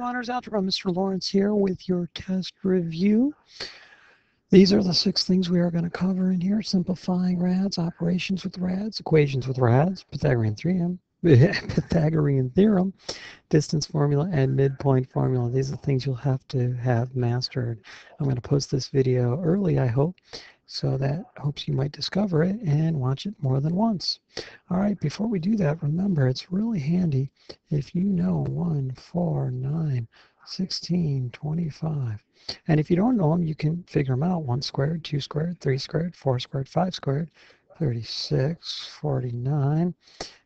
Honors Algebra. Mr. Lawrence here with your test review. These are the 6 things we are going to cover in here. Simplifying rads, operations with rads, equations with rads, Pythagorean theorem, distance formula, and midpoint formula. These are the things you'll have to have mastered. I'm going to post this video early, I hope, so that hopes you might discover it and watch it more than once. All right, before we do that, remember it's really handy if you know 1, 4, 9, 16, 25. And if you don't know them, you can figure them out. 1 squared, 2 squared, 3 squared, 4 squared, 5 squared, 36, 49,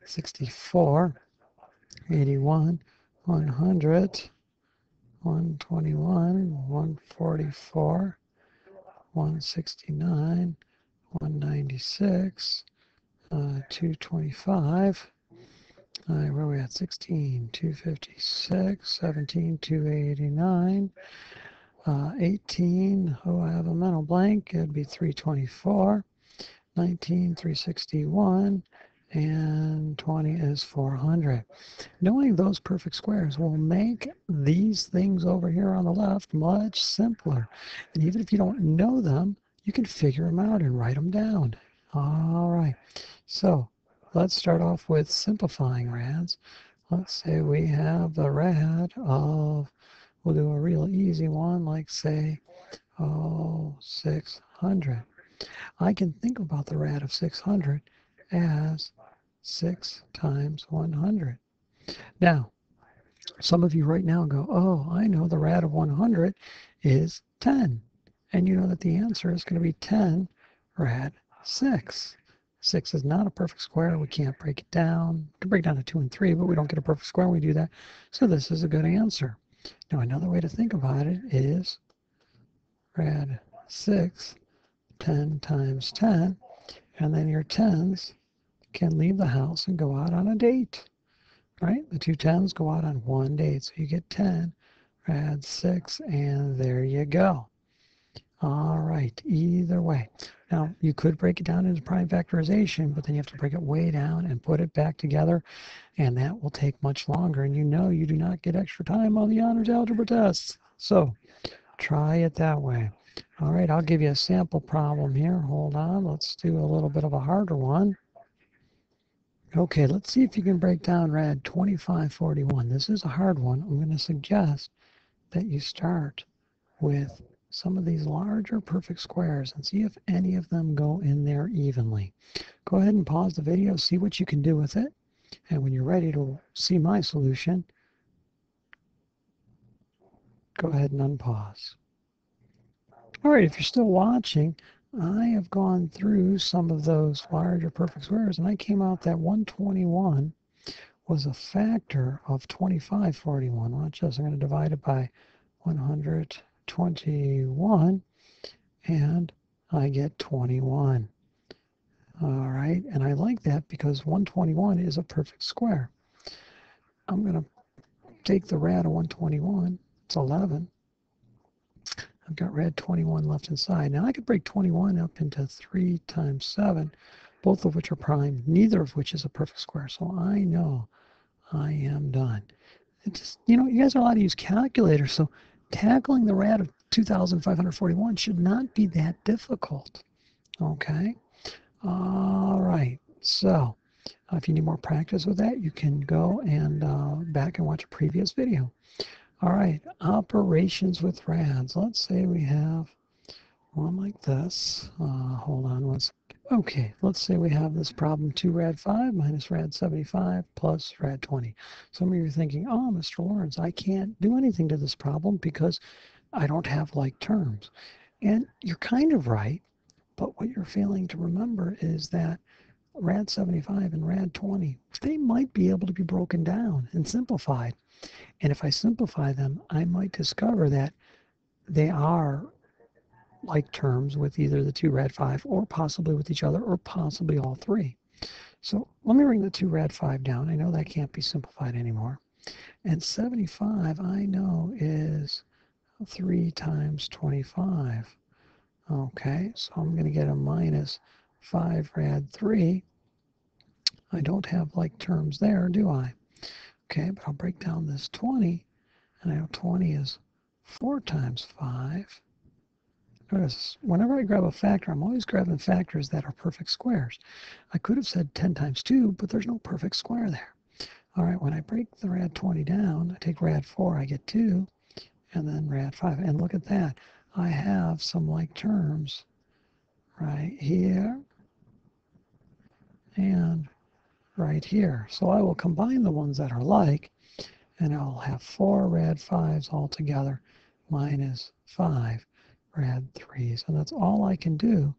64, 81, 100, 121, 144, 169, 196, 225, where are we at? 16, 256, 17, 289, 18, oh, I have a mental blank, it'd be 324, 19, 361, and 20 is 400. Knowing those perfect squares will make these things over here on the left much simpler. And even if you don't know them, you can figure them out and write them down. All right, so let's start off with simplifying rads. Let's say we have the rad of, we'll do a real easy one, like say, 600. I can think about the rad of 600 as 6 times 100. Now, some of you right now go, oh, I know the rad of 100 is 10. And you know that the answer is going to be 10 rad 6. 6 is not a perfect square. We can't break it down. We can break it down to 2 and 3, but we don't get a perfect square when we do that. So this is a good answer. Now, another way to think about it is rad 6, 10 times 10, and then your 10s can leave the house and go out on a date. Right? The 2 10s go out on one date, so you get 10, rad 6, and there you go. All right, either way. Now, you could break it down into prime factorization, but then you have to break it way down and put it back together, and that will take much longer, and you know you do not get extra time on the honors algebra tests. So, try it that way. All right, I'll give you a sample problem here. Hold on, let's do a little bit of a harder one. Okay, let's see if you can break down rad 2541. This is a hard one. I'm going to suggest that you start with some of these larger perfect squares and see if any of them go in there evenly. Go ahead and pause the video, see what you can do with it. And when you're ready to see my solution, go ahead and unpause. All right, if you're still watching, I have gone through some of those larger perfect squares, and I came out that 121 was a factor of 2541. Watch this. I'm going to divide it by 121, and I get 21. All right, and I like that because 121 is a perfect square. I'm going to take the rad of 121. It's 11. I've got rad 21 left inside. Now I could break 21 up into 3 times 7, both of which are prime, neither of which is a perfect square. So I know I am done. It just, you guys are allowed to use calculators, so tackling the rad of 2,541 should not be that difficult. Okay? All right. So if you need more practice with that, you can go and back and watch a previous video. All right, operations with rads. Let's say we have one like this. Hold on one second. Okay, let's say we have this problem 2 rad 5 minus rad 75 plus rad 20. Some of you are thinking, oh, Mr. Lawrence, I can't do anything to this problem because I don't have like terms. And you're kind of right, but what you're failing to remember is that rad 75 and rad 20, they might be able to be broken down and simplified. And if I simplify them, I might discover that they are like terms with either the 2 rad 5 or possibly with each other or possibly all 3. So let me bring the 2 rad 5 down. I know that can't be simplified anymore. And 75 I know is 3 times 25. Okay, so I'm going to get a minus 5 rad 3. I don't have like terms there, do I? Okay, but I'll break down this 20. And I know 20 is 4 times 5. Notice, whenever I grab a factor, I'm always grabbing factors that are perfect squares. I could have said 10 times 2, but there's no perfect square there. All right, when I break the rad 20 down, I take rad 4, I get 2, and then rad 5. And look at that. I have some like terms right here and right here. So I will combine the ones that are like, and I'll have 4 rad 5s all together minus 5 rad 3s. And that's all I can do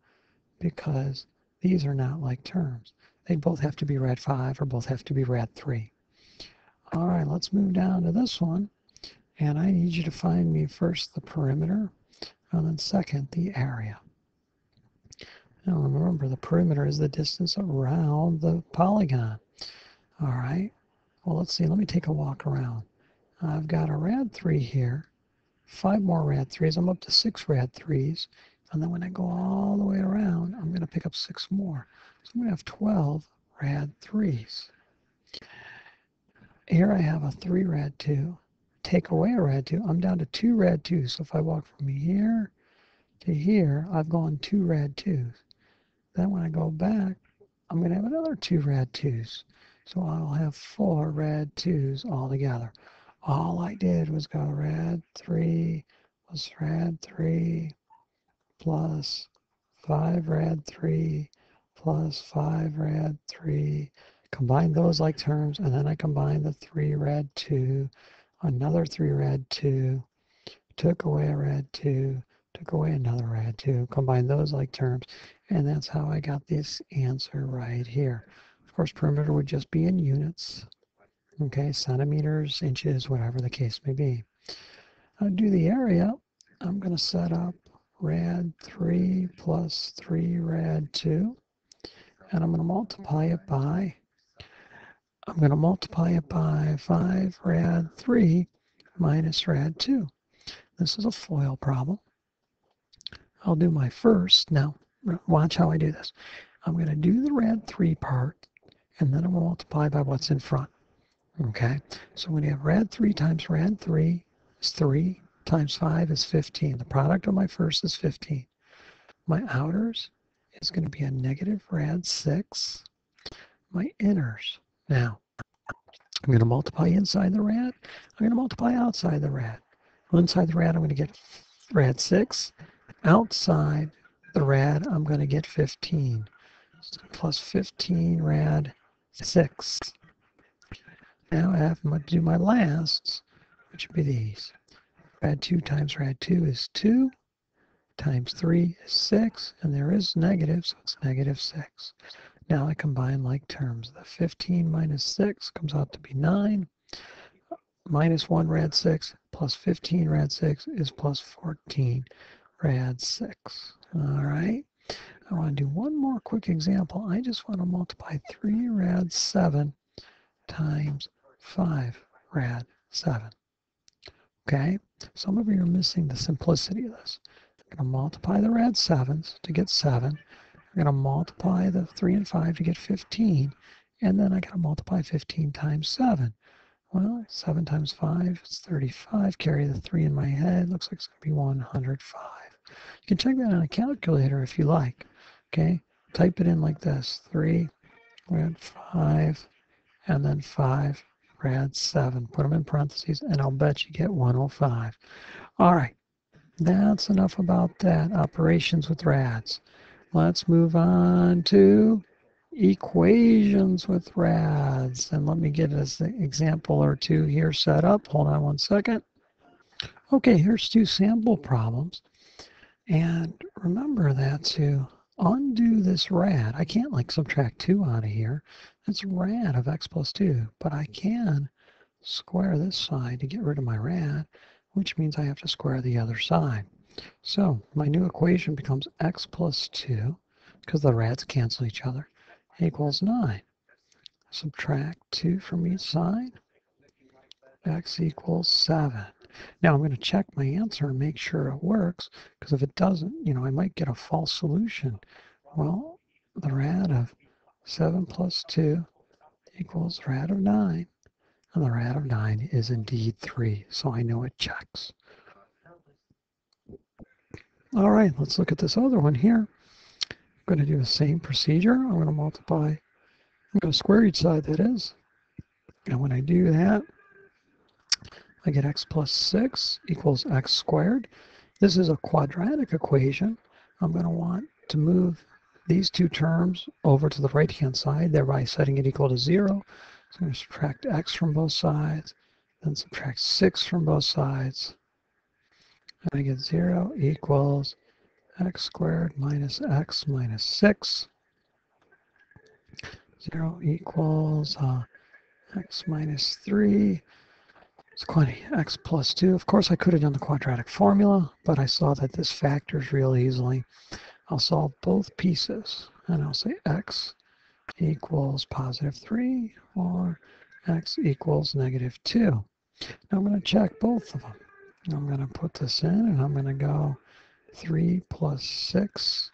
because these are not like terms. They both have to be rad 5 or both have to be rad 3. All right, let's move down to this one. And I need you to find me first the perimeter, and then second the area. Now remember, the perimeter is the distance around the polygon. All right, well, let's see. Let me take a walk around. I've got a rad 3 here, 5 more rad 3s. I'm up to 6 rad 3s. And then when I go all the way around, I'm going to pick up 6 more. So I'm going to have 12 rad 3s. Here I have a 3 rad 2. Take away a rad 2, I'm down to 2 rad 2s. So if I walk from here to here, I've gone 2 rad 2s. Then when I go back, I'm going to have another 2 rad 2s. So I'll have 4 rad 2s all together. All I did was go rad 3 plus rad 3 plus 5 rad 3 plus 5 rad 3. Combine those like terms, and then I combine the 3 rad 2, another 3 rad 2, took away a rad 2, took away another rad 2, combine those like terms, and that's how I got this answer right here. Of course, perimeter would just be in units, okay, centimeters, inches, whatever the case may be. I'll do the area. I'm going to set up rad 3 plus 3 rad 2, and I'm going to multiply it by 5 rad 3 minus rad 2. This is a FOIL problem. I'll do my first. Now, watch how I do this. I'm going to do the rad 3 part, and then I'm going to multiply by what's in front. Okay? So when you have rad 3 times rad 3 is 3 times 5 is 15. The product of my first is 15. My outers is going to be a negative rad 6. My inners. Now, I'm going to multiply inside the rad. I'm going to multiply outside the rad. Well, inside the rad, I'm going to get rad 6. Outside the rad, I'm going to get 15. So plus 15 rad 6. Now I have to do my lasts, which would be these. Rad 2 times rad 2 is 2, times 3 is 6, and there is negative, so it's negative 6. Now I combine like terms. The 15 minus 6 comes out to be 9. Minus 1 rad 6 plus 15 rad 6 is plus 14 rad 6. All right. I want to do one more quick example. I just want to multiply 3 rad 7 times 5 rad 7. Okay. Some of you are missing the simplicity of this. I'm going to multiply the rad 7s to get 7. I'm going to multiply the 3 and 5 to get 15. And then I got to multiply 15 times 7. Well, 7 times 5 is 35. Carry the 3 in my head. Looks like it's going to be 105. You can check that on a calculator if you like. Okay, type it in like this. 3 rad 5 and then 5 rad 7. Put them in parentheses and I'll bet you get 105. All right, that's enough about that. Operations with rads. Let's move on to equations with rads. And let me get an example or two here set up. Hold on one second. Okay, here's 2 sample problems. And remember that to undo this rad, I can't like subtract 2 out of here. That's rad of x plus 2. But I can square this side to get rid of my rad, which means I have to square the other side. So my new equation becomes x plus 2, because the rads cancel each other, equals 9. Subtract 2 from each side, x equals 7. Now I'm going to check my answer and make sure it works, because if it doesn't, I might get a false solution. Well, the rad of 7 plus 2 equals rad of 9. and the rad of 9 is indeed 3, so I know it checks. All right, let's look at this other one here. I'm going to do the same procedure. I'm going to multiply, I'm going to square each side, that is. And when I do that, I get x plus 6 equals x squared. This is a quadratic equation. I'm going to want to move these two terms over to the right-hand side, thereby setting it equal to 0. So I'm going to subtract x from both sides, then subtract 6 from both sides. And I get 0 equals x squared minus x minus 6. 0 equals x minus 3. It's quantity x plus 2. Of course, I could have done the quadratic formula, but I saw that this factors real easily. I'll solve both pieces, and I'll say x equals positive 3 or x equals negative 2. Now I'm going to check both of them. I'm going to put this in, and I'm going to go 3 plus 6.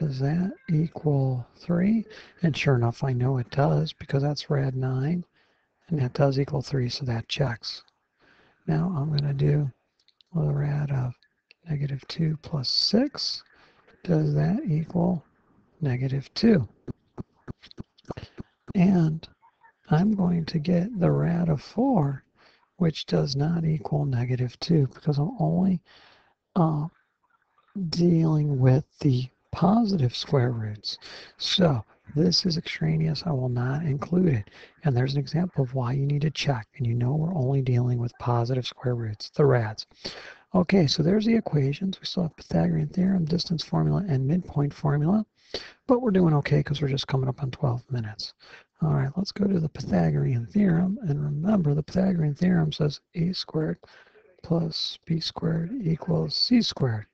Does that equal 3? And sure enough, I know it does because that's rad 9, and that does equal 3, so that checks. Now I'm going to do the rad of negative 2 plus 6. Does that equal negative 2? And I'm going to get the rad of 4, which does not equal negative 2 because I'm only dealing with the positive square roots. So this is extraneous. I will not include it. And there's an example of why you need to check. And you know we're only dealing with positive square roots, the rads. Okay, so there's the equations. We still have Pythagorean theorem, distance formula, and midpoint formula. But we're doing okay because we're just coming up on 12 minutes. All right, let's go to the Pythagorean theorem. And remember, the Pythagorean theorem says a squared plus b squared equals c squared.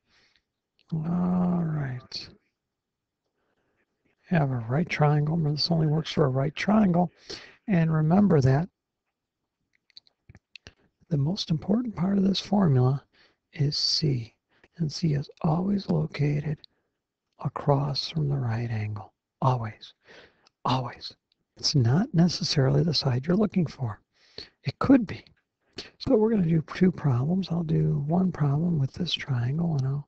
All right. Have a right triangle. Remember, this only works for a right triangle. And remember that the most important part of this formula is C. And C is always located across from the right angle. Always. Always. It's not necessarily the side you're looking for. It could be. So we're going to do two problems. I'll do one problem with this triangle, and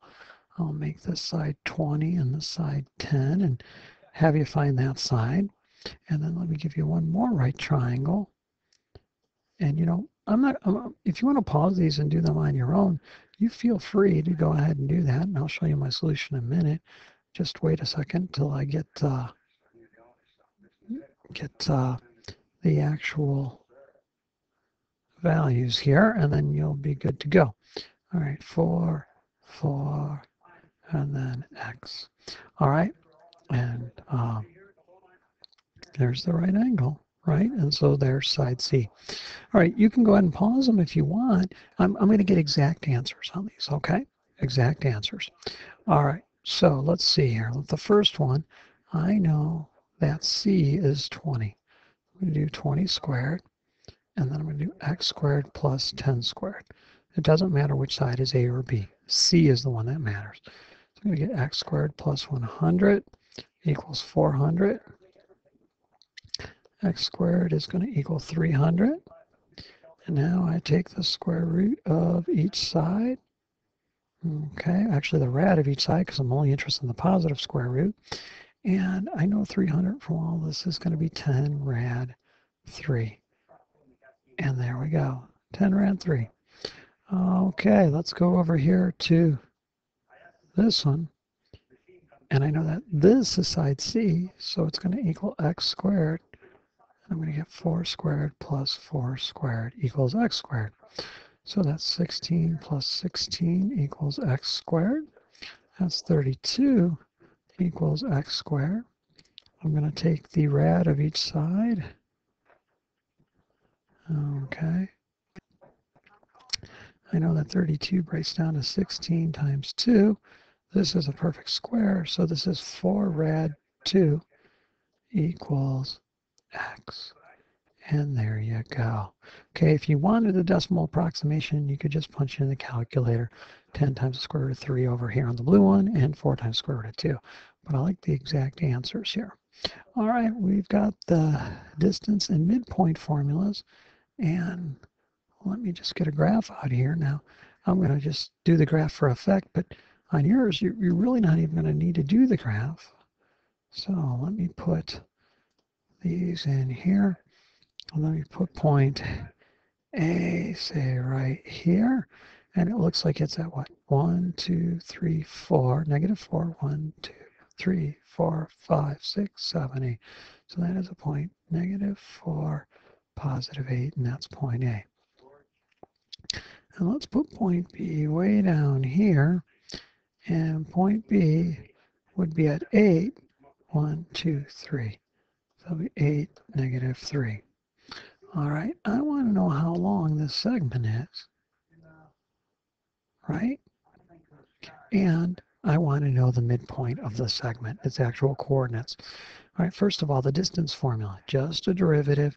I'll make this side 20 and this side 10 and have you find that side. And then let me give you one more right triangle. And you know, if you want to pause these and do them on your own, you feel free to go ahead and do that. And I'll show you my solution in a minute. Just wait a second till I get the actual values here, and then you'll be good to go. All right, 4, 4, and then x. All right, and there's the right angle, right? And so there's side C. All right, you can go ahead and pause them if you want. I'm going to get exact answers on these, okay? Exact answers. All right, so let's see here. The first one, I know that C is 20. I'm going to do 20 squared, and then I'm going to do x squared plus 10 squared. It doesn't matter which side is A or B. C is the one that matters. So I'm going to get x squared plus 100 equals 400. X squared is going to equal 300. And now I take the square root of each side. Okay, actually the rad of each side because I'm only interested in the positive square root. And I know 300 from all this is going to be 10 rad 3. And there we go, 10 rad 3. Okay, let's go over here to this one. And I know that this is side C, so it's going to equal x squared. I'm going to get 4 squared plus 4 squared equals x squared. So that's 16 plus 16 equals x squared. That's 32 equals x squared. I'm going to take the rad of each side. Okay. I know that 32 breaks down to 16 times 2. This is a perfect square, so this is 4 rad 2 equals x. And there you go. Okay, if you wanted a decimal approximation, you could just punch in the calculator 10 times the square root of 3 over here on the blue one and 4 times the square root of 2. But I like the exact answers here. All right, we've got the distance and midpoint formulas. And let me just get a graph out here. Now, I'm going to just do the graph for effect, but on yours, you're really not even going to need to do the graph. So let me put these in here. Let me put point A, say right here. And it looks like it's at what? 1, 2, 3, 4, -4. 1, 2, 3, 4, 5, 6, 7, 8. So that is a point -4, +8, and that's point A. And let's put point B way down here. And point B would be at 8, 1, 2, 3. So it'll be 8, -3. All right, I want to know how long this segment is, right? And I want to know the midpoint of the segment, its actual coordinates. All right, first of all, the distance formula, just a derivative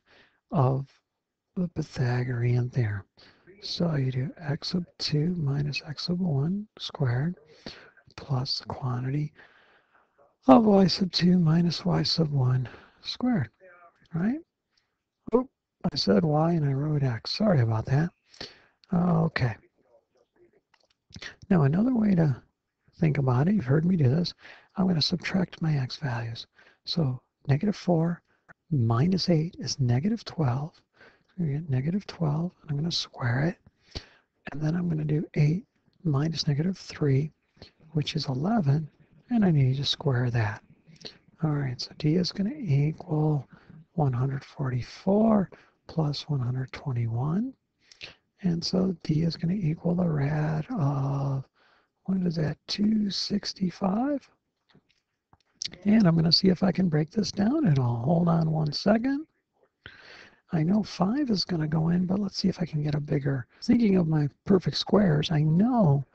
of the Pythagorean theorem. So you do x sub 2 minus x sub 1 squared plus the quantity of y sub 2 minus y sub 1 squared, right? Oh, I said y and I wrote x. Sorry about that. Okay. Now another way to think about it, you've heard me do this, I'm going to subtract my x values. So -4 minus 8 is -12. So you get -12. I'm going to square it. And then I'm going to do 8 minus -3, which is 11. And I need to square that. All right, so d is going to equal 144 plus 121. And so d is going to equal the rad of, what is that, 265? And I'm going to see if I can break this down at all. Hold on one second. I know 5 is going to go in, but let's see if I can get a bigger. Thinking of my perfect squares, I know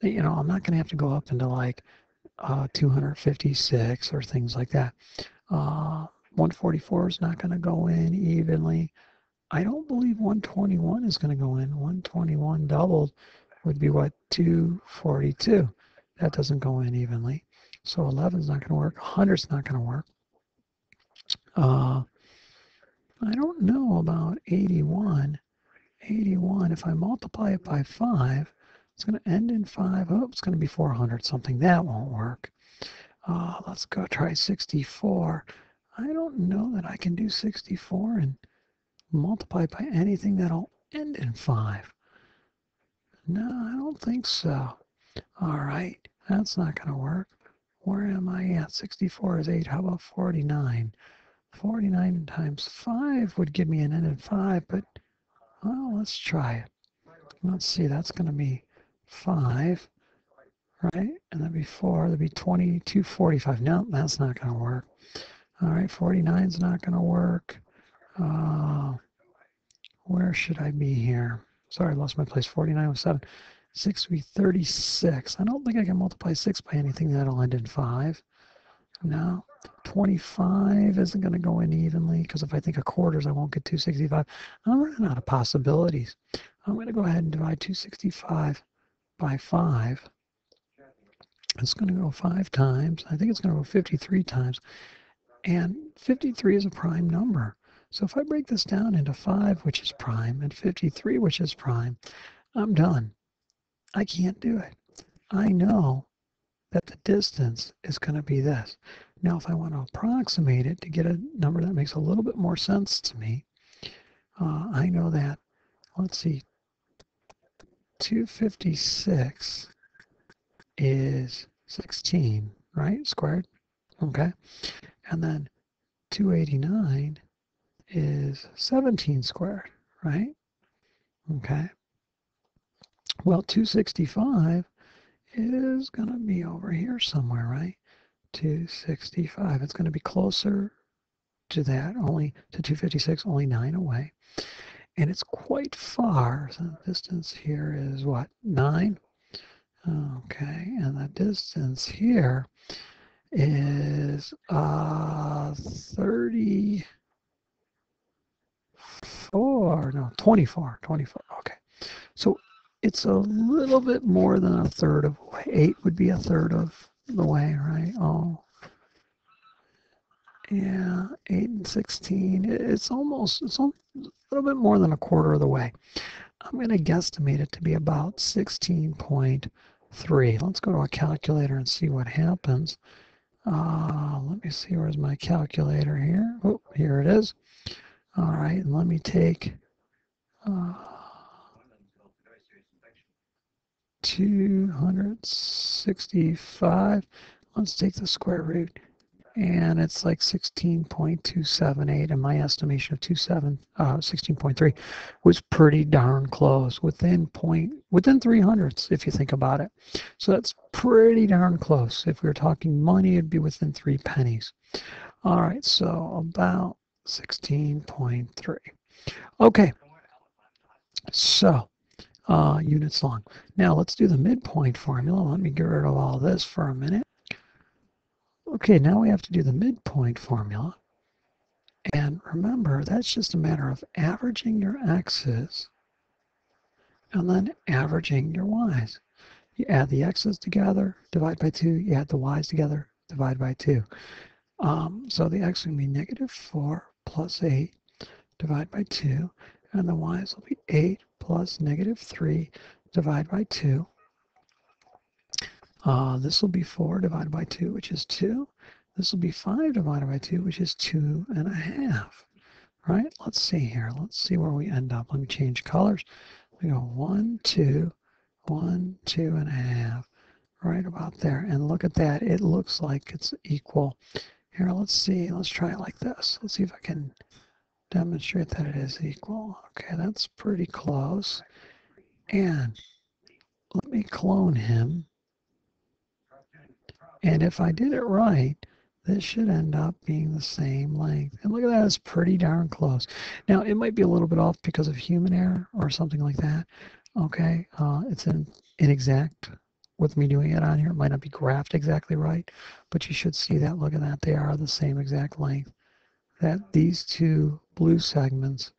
that, I'm not going to have to go up into like 256 or things like that. 144 is not going to go in evenly. I don't believe 121 is going to go in. 121 doubled would be what, 242. That doesn't go in evenly. So 11 is not going to work. 100 is not going to work. I don't know about 81. 81, if I multiply it by 5, it's going to end in 5. Oh, it's going to be 400 something. That won't work. Let's go try 64. I don't know that I can do 64 and multiply by anything that'll end in 5. No, I don't think so. All right, that's not going to work. Where am I at? 64 is 8. How about 49? 49 times 5 would give me an end in 5, but, well, let's try it. Let's see, that's going to be 5, right? And that'd be 4. That'd be 2245. No, that's not going to work. All right, 49 is not going to work. Where should I be here? Sorry, I lost my place. 49 was 7. 6 would be 36. I don't think I can multiply 6 by anything that'll end in 5. No. 25 isn't going to go in evenly because if I think of quarters, I won't get 265. I'm running out of possibilities. I'm going to go ahead and divide 265 by 5. It's going to go 5 times. I think it's going to go 53 times. And 53 is a prime number. So if I break this down into 5, which is prime, and 53, which is prime, I'm done. I can't do it. I know that the distance is going to be this. Now, if I want to approximate it to get a number that makes a little bit more sense to me, I know that, let's see, 256 is 16, right, squared? Okay. And then 289 is 17 squared, right? Okay. Well, 265 is going to be over here somewhere, right? 265. It's going to be closer to that, only to 256, only 9 away. And it's quite far. So the distance here is what? 9? Okay. And the distance here is 34. No, 24. 24. Okay. So it's a little bit more than a third of the way. 8 would be a third of the way, right? Oh, Yeah, 8 and 16. It's a little bit more than a quarter of the way. I'm going to guesstimate it to be about 16.3. Let's go to a calculator and see what happens. Let me see, where's my calculator here? Oh, here it is. All right, and let me take 265. Let's take the square root. And it's like 16.278, and my estimation of 16.3 was pretty darn close, within 300ths, if you think about it. So that's pretty darn close. If we were talking money, it'd be within 3 pennies. All right, so about 16.3. Okay, so units long. Now let's do the midpoint formula. Let me get rid of all this for a minute. Okay, now we have to do the midpoint formula. And remember, that's just a matter of averaging your x's and then averaging your y's. You add the x's together, divide by 2. You add the y's together, divide by 2. So the x will be negative 4 plus 8, divide by 2. And the y's will be 8 plus negative 3, divide by 2. This will be 4 divided by 2, which is 2. This will be 5 divided by 2, which is 2.5. Right? Let's see here. Let's see where we end up. Let me change colors. We go 1, 2, 1, 2.5. Right about there. And look at that. It looks like it's equal. Here, let's see. Let's try it like this. Let's see if I can demonstrate that it is equal. Okay, that's pretty close. And let me clone him. And if I did it right, this should end up being the same length. And look at that, it's pretty darn close. Now, it might be a little bit off because of human error or something like that. Okay, it's inexact with me doing it on here. It might not be graphed exactly right, but you should see that. Look at that, they are the same exact length. That these two blue segments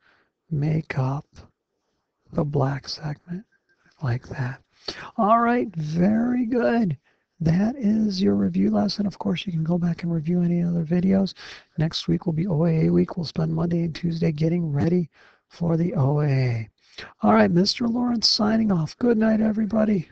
make up the black segment, like that. All right, very good. That is your review lesson. Of course, you can go back and review any other videos. Next week will be OAA week. We'll spend Monday and Tuesday getting ready for the OAA. All right, Mr. Lawrence signing off. Good night, everybody.